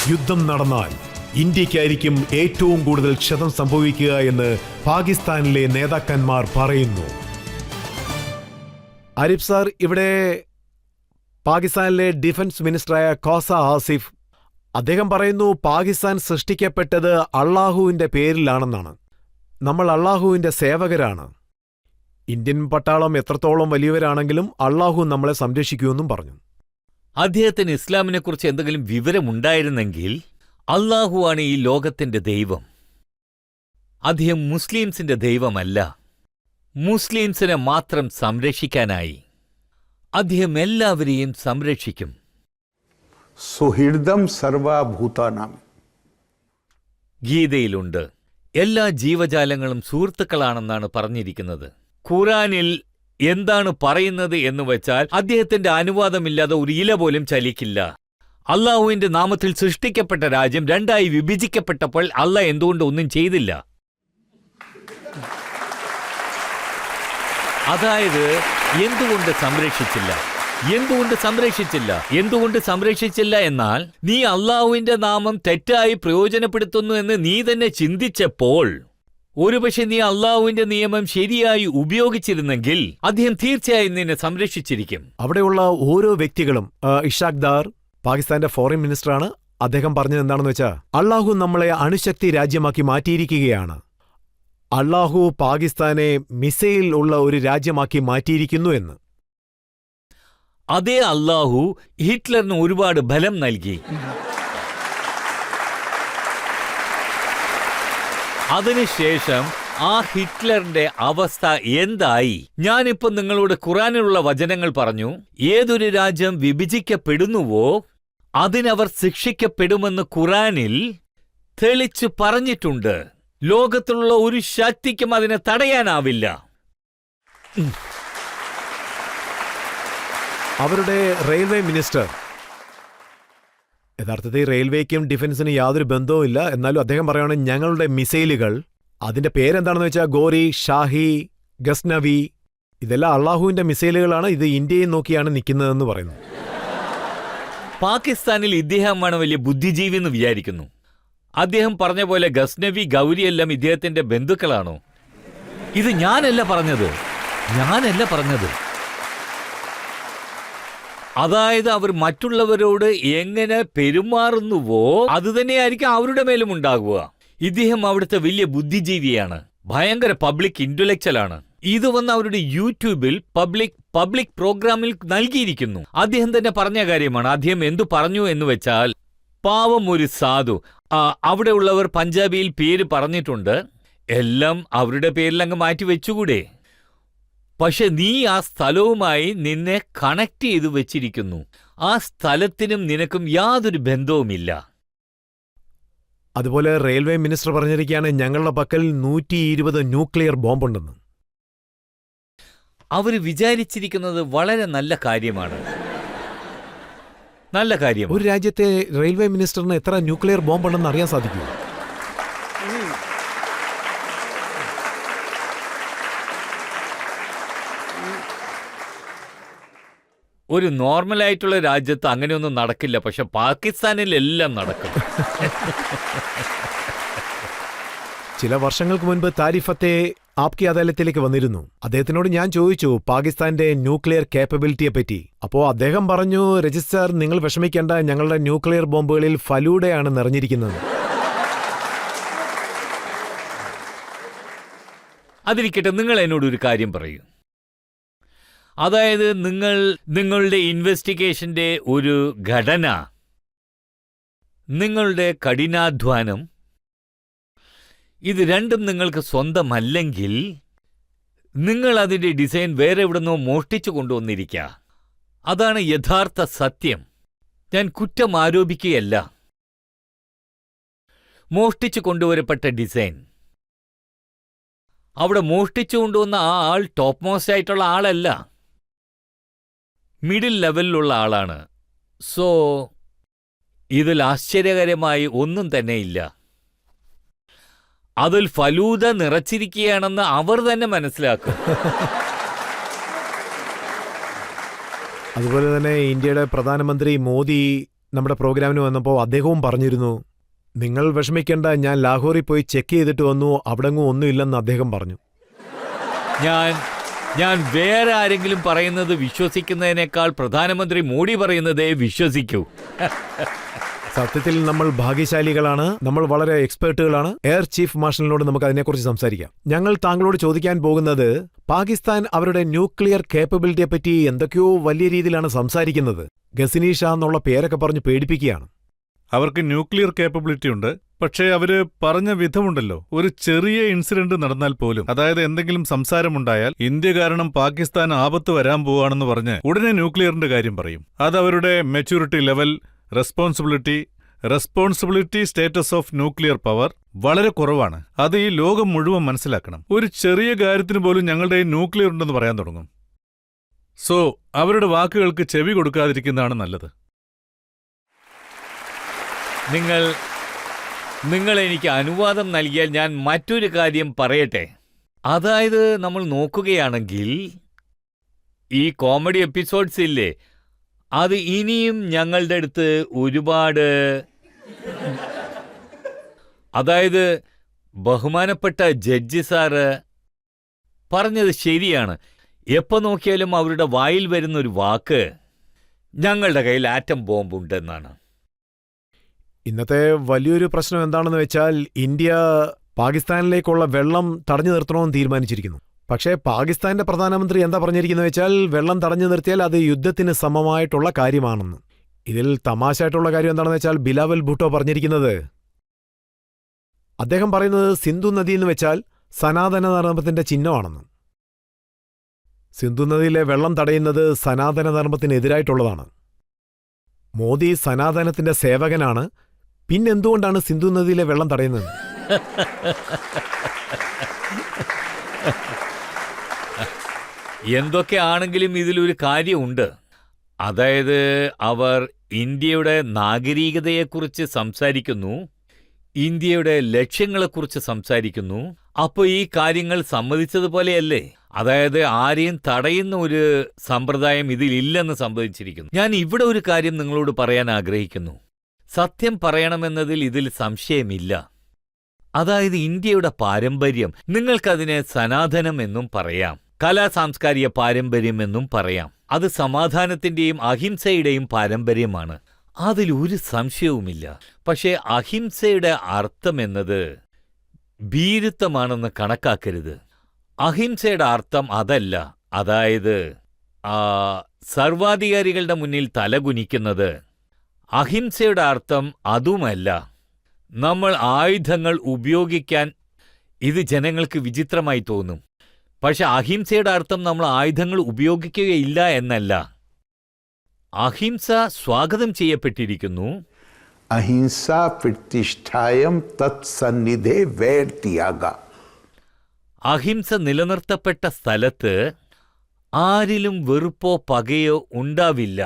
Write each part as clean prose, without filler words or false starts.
യുദ്ധം നടന്നാൽ ഇന്ത്യക്കായിരിക്കും ഏറ്റവും കൂടുതൽ ക്ഷതം സംഭവിക്കുക എന്ന് പാകിസ്ഥാനിലെ നേതാക്കന്മാർ പറയുന്നു. ആരിഫ് സാർ, ഇവിടെ പാകിസ്ഥാനിലെ ഡിഫൻസ് മിനിസ്റ്ററായ ഖോസ ആസിഫ് അദ്ദേഹം പറയുന്നു പാകിസ്ഥാൻ സൃഷ്ടിക്കപ്പെട്ടത് അള്ളാഹുവിന്റെ പേരിലാണെന്നാണ്. നമ്മൾ അള്ളാഹുവിന്റെ സേവകരാണ്. ഇന്ത്യൻ പട്ടാളം എത്രത്തോളം വലിയവരാണെങ്കിലും അള്ളാഹു നമ്മളെ സംരക്ഷിക്കുമെന്നും പറഞ്ഞു. അദ്ദേഹത്തിന് ഇസ്ലാമിനെക്കുറിച്ച് എന്തെങ്കിലും വിവരമുണ്ടായിരുന്നെങ്കിൽ അള്ളാഹുവാണ് ഈ ലോകത്തിന്റെ ദൈവം. അദ്ദേഹം മുസ്ലിംസിന്റെ ദൈവമല്ല. മുസ്ലിംസിനെ മാത്രം സംരക്ഷിക്കാനായി അദ്ദേഹം എല്ലാവരെയും സംരക്ഷിക്കും. സുഹൃദം സർവഭൂതാനാം. ഗീതയിലുണ്ട്, എല്ലാ ജീവജാലങ്ങളും സുഹൃത്തുക്കളാണെന്നാണ് പറഞ്ഞിരിക്കുന്നത്. ഖുറാനിൽ എന്താണ് പറയുന്നത് എന്ന് വെച്ചാൽ അദ്ദേഹത്തിന്റെ അനുവാദമില്ലാതെ ഒരു ഇല പോലും ചലിക്കില്ല. അള്ളാഹുവിന്റെ നാമത്തിൽ സൃഷ്ടിക്കപ്പെട്ട രാജ്യം രണ്ടായി വിഭജിക്കപ്പെട്ടപ്പോൾ അള്ളാഹ് എന്തുകൊണ്ട് ഒന്നും ചെയ്തില്ല? അതായത് എന്തുകൊണ്ട് സംരക്ഷിച്ചില്ല? എന്തുകൊണ്ട് സംരക്ഷിച്ചില്ല എന്നാൽ നീ അള്ളാഹുവിന്റെ നാമം തെറ്റായി പ്രയോജനപ്പെടുത്തുന്നു എന്ന് നീ തന്നെ ചിന്തിച്ചപ്പോൾ ഒരുപക്ഷെ നീ അള്ളാഹുവിന്റെ നിയമം ശരിയായി ഉപയോഗിച്ചിരുന്നെങ്കിൽ അദ്ദേഹം തീർച്ചയായും നിന്നെ സംരക്ഷിച്ചിരിക്കും. അവിടെയുള്ള ഓരോ വ്യക്തികളും, ഇഷാഖ് ദാർ പാകിസ്ഥാന്റെ ഫോറിൻ മിനിസ്റ്ററാണ്, അദ്ദേഹം പറഞ്ഞത് എന്താണെന്ന് വെച്ചാൽ അള്ളാഹു നമ്മളെ അണുശക്തി രാജ്യമാക്കി മാറ്റിയിരിക്കുകയാണ്. അള്ളാഹു പാകിസ്ഥാനെ മിസൈൽ ഉള്ള ഒരു രാജ്യമാക്കി മാറ്റിയിരിക്കുന്നു എന്ന്. അതേ അള്ളാഹു ഹിറ്റ്ലറിന് ഒരുപാട് ബലം നൽകി. അതിനുശേഷം ആ ഹിറ്റ്ലറിന്റെ അവസ്ഥ എന്തായി? ഞാനിപ്പോ നിങ്ങളോട് ഖുറാനിലുള്ള വചനങ്ങൾ പറഞ്ഞു. ഏതൊരു രാജ്യം വിഭജിക്കപ്പെടുന്നുവോ അതിനവർ ശിക്ഷിക്കപ്പെടുമെന്ന് ഖുറാനിൽ തെളിച്ചു പറഞ്ഞിട്ടുണ്ട്. ലോകത്തിലുള്ള ഒരു ശക്തിക്കും അതിനെ തടയാനാവില്ല. അവരുടെ റെയിൽവേ മിനിസ്റ്റർ, യഥാർത്ഥത്തിൽ റെയിൽവേക്കും ഡിഫൻസിനും യാതൊരു ബന്ധവുമില്ല, എന്നാലും അദ്ദേഹം പറയുകയാണ് ഞങ്ങളുടെ മിസൈലുകൾ, അതിന്റെ പേരെന്താണെന്ന് വെച്ചാൽ ഗോരി, ഷാഹി, ഗസ്നവി, ഇതെല്ലാം അള്ളാഹുവിന്റെ മിസൈലുകളാണ്, ഇത് ഇന്ത്യയെ നോക്കിയാണ് നിൽക്കുന്നതെന്ന് പറയുന്നു. പാകിസ്ഥാനിൽ ഇദ്ദേഹമാണ് വലിയ ബുദ്ധിജീവി എന്ന് വിചാരിക്കുന്നു. അദ്ദേഹം പറഞ്ഞ പോലെ ഗസ്നവി, ഗൗരിയെല്ലാം ഇദ്ദേഹത്തിന്റെ ബന്ധുക്കളാണോ? ഇത് ഞാനല്ല പറഞ്ഞത്. അതായത് അവർ മറ്റുള്ളവരോട് എങ്ങനെ പെരുമാറുന്നുവോ അതുതന്നെയായിരിക്കും അവരുടെ മേലും ഉണ്ടാകുക. ഇദ്ദേഹം അവിടുത്തെ വലിയ ബുദ്ധിജീവിയാണ്, ഭയങ്കര പബ്ലിക് ഇന്റലക്ച്വലാണ്. ഇത് വന്ന് അവരുടെ യൂട്യൂബിൽ പബ്ലിക് പ്രോഗ്രാമിൽ നൽകിയിരിക്കുന്നു. അദ്ദേഹം തന്നെ പറഞ്ഞ കാര്യമാണ്. അദ്ദേഹം എന്തു പറഞ്ഞു എന്ന് വെച്ചാൽ, പാവം ഒരു സാധു, അവിടെയുള്ളവർ പഞ്ചാബിയിൽ പേര് പറഞ്ഞിട്ടുണ്ട്, എല്ലാം അവരുടെ പേരിലങ്ങ് മാറ്റി വെച്ചുകൂടെ? പക്ഷെ നീ ആ സ്ഥലവുമായി നിന്നെ കണക്ട് ചെയ്തു വെച്ചിരിക്കുന്നു. ആ സ്ഥലത്തിനും നിനക്കും യാതൊരു ബന്ധവുമില്ല. അതുപോലെ റെയിൽവേ മിനിസ്റ്റർ പറഞ്ഞിരിക്കുകയാണ് ഞങ്ങളുടെ പക്കൽ 120 ന്യൂക്ലിയർ ബോംബുണ്ടെന്ന്. അവർ വിചാരിച്ചിരിക്കുന്നത് വളരെ നല്ല കാര്യമാണ്. ഒരു രാജ്യത്തെ റെയിൽവേ മിനിസ്റ്ററിന് എത്ര ന്യൂക്ലിയർ ബോംബുണ്ടെന്ന് അറിയാൻ സാധിക്കുമോ? ഒരു നോർമലായിട്ടുള്ള രാജ്യത്ത് അങ്ങനെയൊന്നും നടക്കില്ല, പക്ഷെ പാകിസ്ഥാനിൽ എല്ലാം നടക്കും. ചില വർഷങ്ങൾക്ക് മുൻപ് താരിഫത്തെ ആപ്കി അദാലത്തിലേക്ക് വന്നിരുന്നു. അദ്ദേഹത്തിനോട് ഞാൻ ചോദിച്ചു പാകിസ്ഥാന്റെ ന്യൂക്ലിയർ കേപ്പബിലിറ്റിയെ പറ്റി. അപ്പോ അദ്ദേഹം പറഞ്ഞു, രജിസ്റ്റർ നിങ്ങൾ വിഷമിക്കേണ്ട, ഞങ്ങളുടെ ന്യൂക്ലിയർ ബോംബുകളിൽ ഫലൂഡയാണ് നിറഞ്ഞിരിക്കുന്നത്. അതിരിക്കട്ടെ, നിങ്ങൾ എന്നോടൊരു കാര്യം പറയൂ. അതായത് നിങ്ങളുടെ ഇൻവെസ്റ്റിഗേഷന്റെ ഒരു ഘടന, നിങ്ങളുടെ കഠിനാധ്വാനം, ഇത് രണ്ടും നിങ്ങൾക്ക് സ്വന്തമല്ലെങ്കിൽ നിങ്ങൾ അതിന്റെ ഡിസൈൻ വേറെ എവിടുന്നോ മോഷ്ടിച്ചു കൊണ്ടുവന്നിരിക്കുക. അതാണ് യഥാർത്ഥ സത്യം. ഞാൻ കുറ്റം ആരോപിക്കുകയല്ല. മോഷ്ടിച്ചു കൊണ്ടുവരപ്പെട്ട ഡിസൈൻ, അവിടെ മോഷ്ടിച്ചു കൊണ്ടുവന്ന ആ ആൾ ടോപ്പ് മോസ്റ്റ് ആയിട്ടുള്ള ആളല്ല, മിഡിൽ ലെവലിലുള്ള ആളാണ്. സോ ഇതിൽ ആശ്ചര്യകരമായി ഒന്നും തന്നെയില്ല. അതിൽ ഫലൂദ നിറച്ചിരിക്കുകയാണെന്ന് അവർ തന്നെ മനസ്സിലാക്കും. അതുപോലെ തന്നെ ഇന്ത്യയുടെ പ്രധാനമന്ത്രി മോദി നമ്മുടെ പ്രോഗ്രാമിന് വന്നപ്പോൾ അദ്ദേഹവും പറഞ്ഞിരുന്നു, നിങ്ങൾ വിഷമിക്കേണ്ട, ഞാൻ ലാഹോറിൽ പോയി ചെക്ക് ചെയ്തിട്ട് വന്നു, അവിടെങ്ങും ഒന്നുമില്ലെന്ന് അദ്ദേഹം പറഞ്ഞു. ഞാൻ വേറെ ആരെങ്കിലും പറയുന്നത് വിശ്വസിക്കുന്നതിനേക്കാൾ പ്രധാനമന്ത്രി മോഡി പറയുന്നതേ വിശ്വസിക്കൂ. സത്യത്തിൽ നമ്മൾ ഭാഗ്യശാലികളാണ്, നമ്മൾ വളരെ എക്സ്പേർട്ടുകളാണ്. എയർ ചീഫ് മാർഷലിനോട് നമുക്ക് അതിനെക്കുറിച്ച് സംസാരിക്കാം. ഞങ്ങൾ താങ്കളോട് ചോദിക്കാൻ പോകുന്നത്, പാകിസ്ഥാൻ അവരുടെ ന്യൂക്ലിയർ കേപ്പബിലിറ്റിയെപ്പറ്റി എന്തൊക്കെയോ വലിയ രീതിയിലാണ് സംസാരിക്കുന്നത്. ഗസിനി ഷാ എന്നുള്ള പേരൊക്കെ പറഞ്ഞ് പേടിപ്പിക്കുകയാണ്. അവർക്ക് ന്യൂക്ലിയർ കേപ്പബിലിറ്റി ഉണ്ട്, പക്ഷേ അവര് പറഞ്ഞ വിധമുണ്ടല്ലോ. ഒരു ചെറിയ ഇൻസിഡന്റ് നടന്നാൽ പോലും, അതായത് എന്തെങ്കിലും സംസാരമുണ്ടായാൽ ഇന്ത്യ കാരണം പാകിസ്ഥാൻ ആപത്ത് വരാൻ പോവാണെന്ന് പറഞ്ഞ് ഉടനെ ന്യൂക്ലിയറിന്റെ കാര്യം പറയും. അത് അവരുടെ maturity level, responsibility status of nuclear power വളരെ കുറവാണ്. അത് ഈ ലോകം മുഴുവൻ മനസ്സിലാക്കണം. ഒരു ചെറിയ കാര്യത്തിന് പോലും ഞങ്ങളുടെ ന്യൂക്ലിയർ ഉണ്ടെന്ന് പറയാൻ തുടങ്ങും. സോ അവരുടെ വാക്കുകൾക്ക് ചെവി കൊടുക്കാതിരിക്കുന്നതാണ് നല്ലത്. നിങ്ങൾ എനിക്ക് അനുവാദം നൽകിയാൽ ഞാൻ മറ്റൊരു കാര്യം പറയട്ടെ. അതായത് നമ്മൾ നോക്കുകയാണെങ്കിൽ ഈ കോമഡി എപ്പിസോഡ്സ് ഇല്ലേ, അത് ഇനിയും ഞങ്ങളുടെ അടുത്ത് ഒരുപാട്, അതായത് ബഹുമാനപ്പെട്ട ജഡ്ജി സാറ് പറഞ്ഞത് ശരിയാണ്. എപ്പോൾ നോക്കിയാലും അവരുടെ വായിൽ വരുന്നൊരു വാക്ക് ഞങ്ങളുടെ കയ്യിൽ ആറ്റം ബോംബുണ്ടെന്നാണ്. ഇന്നത്തെ വലിയൊരു പ്രശ്നം എന്താണെന്ന് വെച്ചാൽ, ഇന്ത്യ പാകിസ്ഥാനിലേക്കുള്ള വെള്ളം തടഞ്ഞു നിർത്തണമെന്ന് തീരുമാനിച്ചിരിക്കുന്നു. പക്ഷേ പാകിസ്ഥാന്റെ പ്രധാനമന്ത്രി എന്താ പറഞ്ഞിരിക്കുന്നത് വെച്ചാൽ, വെള്ളം തടഞ്ഞു നിർത്തിയാൽ അത് യുദ്ധത്തിന് സമമായിട്ടുള്ള കാര്യമാണെന്ന്. ഇതിൽ തമാശയായിട്ടുള്ള കാര്യം എന്താണെന്ന് വെച്ചാൽ, ബിലാവൽ ഭൂട്ടോ പറഞ്ഞിരിക്കുന്നത്, അദ്ദേഹം പറയുന്നത് സിന്ധു നദി എന്ന് വെച്ചാൽ സനാതന ധർമ്മത്തിന്റെ ചിഹ്നമാണെന്ന്. സിന്ധു നദിയിലെ വെള്ളം തടയുന്നത് സനാതന ധർമ്മത്തിനെതിരായിട്ടുള്ളതാണ്. മോദി സനാതനത്തിന്റെ സേവകനാണ്, പിന്നെന്തുകൊണ്ടാണ് സിന്ധു നദിയിലെ വെള്ളം തടയുന്നത്? എന്തൊക്കെയാണെങ്കിലും ഇതിലൊരു കാര്യമുണ്ട്. അതായത് അവർ ഇന്ത്യയുടെ നാഗരികതയെക്കുറിച്ച് സംസാരിക്കുന്നു, ഇന്ത്യയുടെ ലക്ഷ്യങ്ങളെക്കുറിച്ച് സംസാരിക്കുന്നു. അപ്പോൾ ഈ കാര്യങ്ങൾ സമ്മതിച്ചതുപോലെയല്ലേ? അതായത് ആരെയും തടയുന്ന ഒരു സമ്പ്രദായം ഇതിലില്ലെന്ന് സംഭവിച്ചിരിക്കുന്നു. ഞാൻ ഇവിടെ ഒരു കാര്യം നിങ്ങളോട് പറയാൻ ആഗ്രഹിക്കുന്നു. സത്യം പറയണമെന്നതിൽ ഇതിൽ സംശയമില്ല. അതായത് ഇന്ത്യയുടെ പാരമ്പര്യം, നിങ്ങൾക്കതിനെ സനാതനം എന്നും പറയാം, കലാസാംസ്കാരിക പാരമ്പര്യമെന്നും പറയാം. അത് സമാധാനത്തിന്റെയും അഹിംസയുടെയും പാരമ്പര്യമാണ്, അതിലൊരു സംശയവുമില്ല. പക്ഷേ അഹിംസയുടെ അർത്ഥമെന്നത് ഭീരുത്വമാണെന്ന് കണക്കാക്കരുത്. അഹിംസയുടെ അർത്ഥം അതല്ല. അതായത് സർവാധികാരികളുടെ മുന്നിൽ തലകുനിക്കുന്നത്. അഹിംസയുടെ അർത്ഥം അതുമല്ല. നമ്മൾ ആയുധങ്ങൾ ഉപയോഗിക്കാൻ, ഇത് ജനങ്ങൾക്ക് വിചിത്രമായി തോന്നും, പക്ഷെ അഹിംസയുടെ അർത്ഥം നമ്മൾ ആയുധങ്ങൾ ഉപയോഗിക്കുകയില്ല എന്നല്ല. അഹിംസ സ്വാഗതം ചെയ്യപ്പെട്ടിരിക്കുന്നു. അഹിംസ പ്രതിഷ്ഠായം തത്സന്നിധേ വേർത്തിയാഗ. അഹിംസ നിലനിർത്തപ്പെട്ട സ്ഥലത്ത് ആരിലും വെറുപ്പോ പകയോ ഉണ്ടാവില്ല,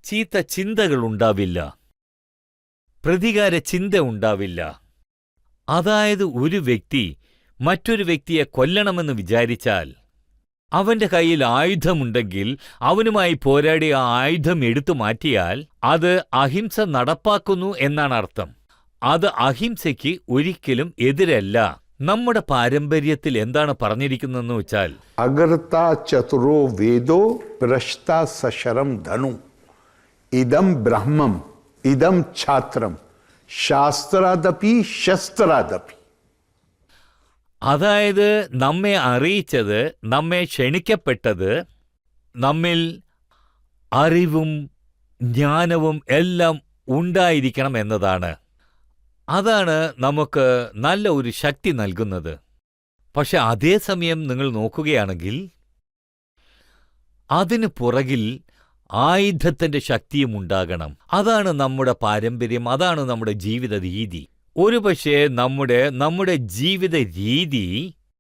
ചീത്ത ചിന്തകളുണ്ടാവില്ല, പ്രതികാര ചിന്ത ഉണ്ടാവില്ല. അതായത് ഒരു വ്യക്തി മറ്റൊരു വ്യക്തിയെ കൊല്ലണമെന്ന് വിചാരിച്ചാൽ, അവന്റെ കയ്യിൽ ആയുധമുണ്ടെങ്കിൽ അവനുമായി പോരാടി ആ ആയുധം എടുത്തു മാറ്റിയാൽ അത് അഹിംസ നടപ്പാക്കുന്നു എന്നാണ് അർത്ഥം. അത് അഹിംസയ്ക്ക് ഒരിക്കലും എതിരല്ല. നമ്മുടെ പാരമ്പര്യത്തിൽ എന്താണ് പറഞ്ഞിരിക്കുന്നതെന്ന് വെച്ചാൽ, അഗർത്ത ചതുരോ വേദോ പ്രശ്ത സശരം ധനു ഇദം ബ്രഹ്മം ഇദം ഛാത്രം ശാസ്ത്രാദപി ശസ്ത്രാദപി. അതായത് നമ്മെ അറിയിച്ചത്, നമ്മെ ക്ഷണിക്കപ്പെട്ടത്, നമ്മിൽ അറിവും ജ്ഞാനവും എല്ലാം ഉണ്ടായിരിക്കണം എന്നതാണ്. അതാണ് നമുക്ക് നല്ല ഒരു ശക്തി നൽകുന്നത്. പക്ഷെ അതേസമയം നിങ്ങൾ നോക്കുകയാണെങ്കിൽ അതിനു പുറകിൽ ആയുധത്തിന്റെ ശക്തിയും ഉണ്ടാകണം. അതാണ് നമ്മുടെ പാരമ്പര്യം, അതാണ് നമ്മുടെ ജീവിത രീതി. ഒരുപക്ഷെ നമ്മുടെ ജീവിത രീതി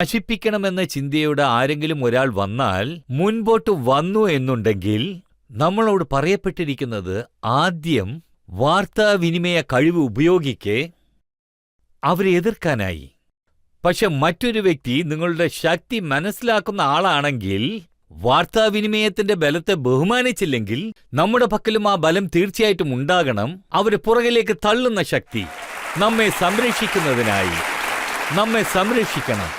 നശിപ്പിക്കണമെന്ന ചിന്തയോടെ ആരെങ്കിലും ഒരാൾ വന്നാൽ, മുൻപോട്ട് വന്നു എന്നുണ്ടെങ്കിൽ, നമ്മളോട് പറയപ്പെട്ടിരിക്കുന്നത് ആദ്യം വാർത്താവിനിമയ കഴിവ് ഉപയോഗിക്കെ അവരെ എതിർക്കാനായി. പക്ഷെ മറ്റൊരു വ്യക്തി നിങ്ങളുടെ ശക്തി മനസ്സിലാക്കുന്ന ആളാണെങ്കിൽ വാർത്താവിനിമയത്തിന്റെ ബലത്തെ ബഹുമാനിച്ചില്ലെങ്കിൽ നമ്മുടെ പക്കലും ആ ബലം തീർച്ചയായിട്ടും ഉണ്ടാകണം. അവരെ പുറകിലേക്ക് തള്ളുന്ന ശക്തി നമ്മെ സംരക്ഷിക്കുന്നതിനായി നമ്മെ സംരക്ഷിക്കണം.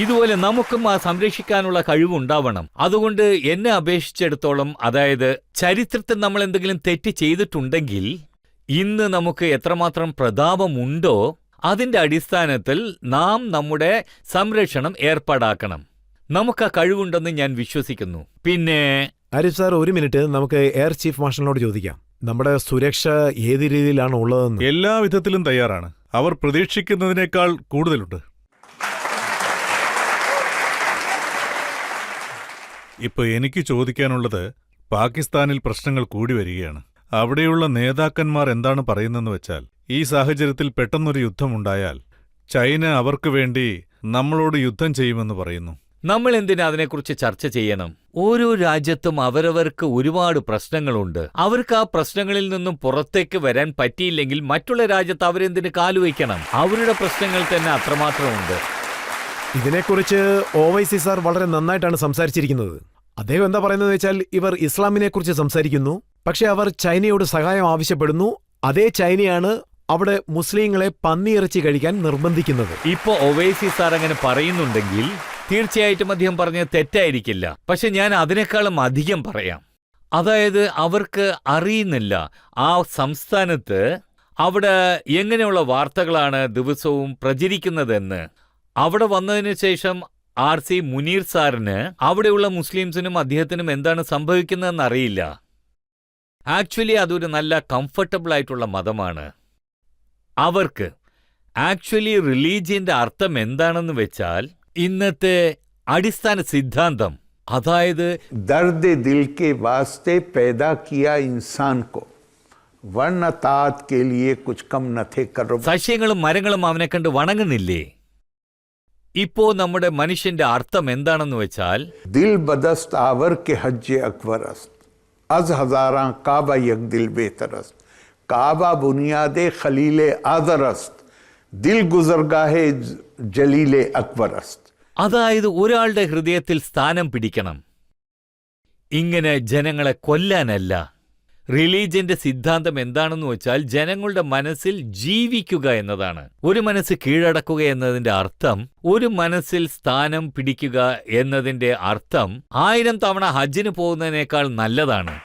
ഇതുപോലെ നമുക്കും ആ സംരക്ഷിക്കാനുള്ള കഴിവുണ്ടാവണം. അതുകൊണ്ട് എന്നെ അപേക്ഷിച്ചിടത്തോളം, അതായത് ചരിത്രത്തിൽ നമ്മൾ എന്തെങ്കിലും തെറ്റ് ചെയ്തിട്ടുണ്ടെങ്കിൽ ഇന്ന് നമുക്ക് എത്രമാത്രം പ്രതാപമുണ്ടോ അതിന്റെ അടിസ്ഥാനത്തിൽ നാം നമ്മുടെ സംരക്ഷണം ഏർപ്പാടാക്കണം. നമുക്ക് ആ കഴിവുണ്ടെന്ന് ഞാൻ വിശ്വസിക്കുന്നു. പിന്നെ ആരിഫ് സാർ, ഒരു മിനിറ്റ്, നമുക്ക് എയർ ചീഫ് മാർഷലിനോട് ചോദിക്കാം നമ്മുടെ സുരക്ഷ ഏത് രീതിയിലാണ് ഉള്ളതെന്ന്. എല്ലാ വിധത്തിലും തയ്യാറാണ്. അവർ പ്രതീക്ഷിക്കുന്നതിനേക്കാൾ കൂടുതലുണ്ട്. ഇപ്പൊ എനിക്ക് ചോദിക്കാനുള്ളത്, പാകിസ്ഥാനിൽ പ്രശ്നങ്ങൾ കൂടി വരികയാണ്. അവിടെയുള്ള നേതാക്കന്മാർ എന്താണ് പറയുന്നതെന്ന് വെച്ചാൽ, ഈ സാഹചര്യത്തിൽ പെട്ടെന്നൊരു യുദ്ധമുണ്ടായാൽ ചൈന അവർക്ക് വേണ്ടി നമ്മളോട് യുദ്ധം ചെയ്യുമെന്ന് പറയുന്നു. നമ്മൾ എന്തിനാ അതിനെക്കുറിച്ച് ചർച്ച ചെയ്യണം? ഓരോ രാജ്യത്തും അവരവർക്ക് ഒരുപാട് പ്രശ്നങ്ങളുണ്ട്. അവർക്ക് ആ പ്രശ്നങ്ങളിൽ നിന്നും പുറത്തേക്ക് വരാൻ പറ്റിയില്ലെങ്കിൽ മറ്റുള്ള രാജ്യത്ത് അവരെന്തിന് കാലുവയ്ക്കണം? അവരുടെ പ്രശ്നങ്ങൾ തന്നെ അത്രമാത്രമുണ്ട്. ഇതിനെക്കുറിച്ച് OYC സാർ വളരെ നന്നായിട്ടാണ് സംസാരിച്ചിരിക്കുന്നത്. അദ്ദേഹം എന്താ പറയുന്നത് വെച്ചാൽ, ഇവർ ഇസ്ലാമിനെക്കുറിച്ച് സംസാരിക്കുന്നു, പക്ഷെ അവർ ചൈനയോട് സഹായം ആവശ്യപ്പെടുന്നു. അതേ ചൈനയാണ് അവിടെ മുസ്ലിങ്ങളെ പന്നിയിറച്ചി കഴിക്കാൻ നിർബന്ധിക്കുന്നത്. ഇപ്പോ OYC സാർ അങ്ങനെ പറയുന്നുണ്ടെങ്കിൽ തീർച്ചയായിട്ടും അദ്ദേഹം പറഞ്ഞത് തെറ്റായിരിക്കില്ല. പക്ഷെ ഞാൻ അതിനേക്കാളും അധികം പറയാം. അതായത് അവർക്ക് അറിയുന്നില്ല ആ സംസ്ഥാനത്ത് അവിടെ എങ്ങനെയുള്ള വാർത്തകളാണ് ദിവസവും പ്രചരിക്കുന്നതെന്ന്. അവിടെ വന്നതിന് ശേഷം RC മുനീർ സാറിന് അവിടെയുള്ള മുസ്ലിംസിനും അദ്ദേഹത്തിനും എന്താണ് സംഭവിക്കുന്നതെന്ന് അറിയില്ല. ആക്ച്വലി അതൊരു നല്ല കംഫർട്ടബിൾ ആയിട്ടുള്ള മതമാണ്. അവർക്ക് ആക്ച്വലി റിലീജിയന്റെ അർത്ഥം എന്താണെന്ന് വെച്ചാൽ ഇന്നത്തെ അടിസ്ഥാന സിദ്ധാന്തം, അതായത് दर्द दिल के वास्ते पैदा किया इंसान को वर्ण तात के लिए कुछ कम न थे कर സസ്യങ്ങളും മരങ്ങളും അവനെ കണ്ട് വണങ്ങുന്നില്ലേ? ഇപ്പോ നമ്മുടെ മനുഷ്യന്റെ അർത്ഥം എന്താണെന്ന് വെച്ചാൽ, दिल बदस्त आवर के हज अकबर अस्त अज हजारा काबा यक दिल बेहतर अस्त काबा बुनियादे खलीले आदर अस्त दिल गुजरगाहे जलीले अकबर अस्त. അതായത് ഒരാളുടെ ഹൃദയത്തിൽ സ്ഥാനം പിടിക്കണം. ഇങ്ങനെ ജനങ്ങളെ കൊല്ലാനല്ല. റിലീജിയന്റെ സിദ്ധാന്തം എന്താണെന്ന് വെച്ചാൽ ജനങ്ങളുടെ മനസ്സിൽ ജീവിക്കുക എന്നതാണ്. ഒരു മനസ്സ് കീഴടക്കുക എന്നതിന്റെ അർത്ഥം, ഒരു മനസ്സിൽ സ്ഥാനം പിടിക്കുക എന്നതിന്റെ അർത്ഥം 1000 തവണ ഹജ്ജിന് പോകുന്നതിനേക്കാൾ നല്ലതാണ്.